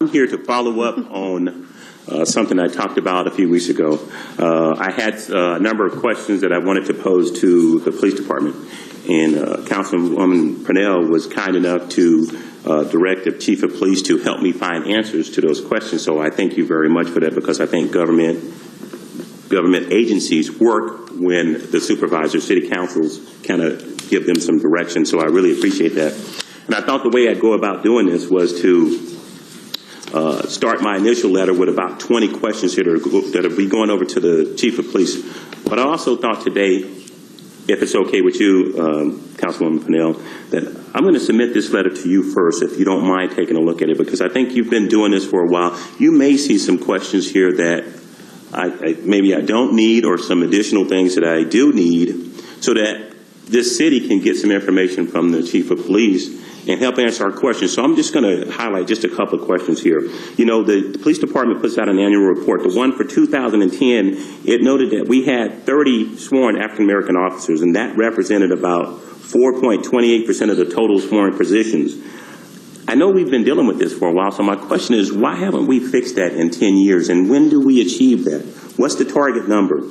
I'm here to follow up on something I talked about a few weeks ago. I had a number of questions that I wanted to pose to the police department, and Councilwoman Purnell was kind enough to direct the chief of police to help me find answers to those questions. So I thank you very much for that, because I think government agencies work when the supervisors, city councils kind of give them some direction. So I really appreciate that. And I thought the way I'd go about doing this was to start my initial letter with about 20 questions here that'll be going over to the chief of police. But I also thought today, if it's okay with you, Councilwoman Purnell, that I'm going to submit this letter to you first, if you don't mind taking a look at it, because I think you've been doing this for a while. You may see some questions here that maybe I don't need, or some additional things that I do need, so that this city can get some information from the chief of police and help answer our questions. So I'm just going to highlight just a couple of questions here. You know, the police department puts out an annual report. The one for 2010, it noted that we had 30 sworn African-American officers, and that represented about 4.28% of the total sworn positions. I know we've been dealing with this for a while, so my question is, why haven't we fixed that in 10 years, and when do we achieve that? What's the target number?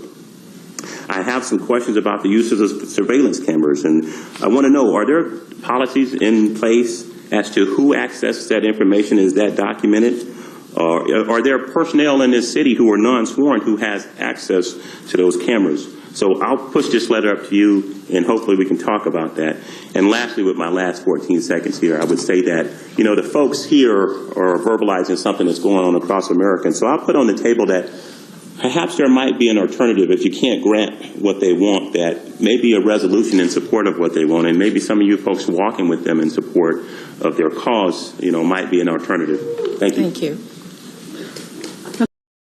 I have some questions about the use of the surveillance cameras, and I want to know, are there policies in place as to who accesses that information? Is that documented? Are there personnel in this city who are non-sworn who has access to those cameras? So I'll push this letter up to you, and hopefully we can talk about that. And lastly, with my last 14 seconds here, I would say that, you know, the folks here are verbalizing something that's going on across America. And so I'll put on the table that perhaps there might be an alternative if you can't grant what they want, that maybe a resolution in support of what they want, and maybe some of you folks walking with them in support of their cause, you know, might be an alternative. Thank you. Thank you.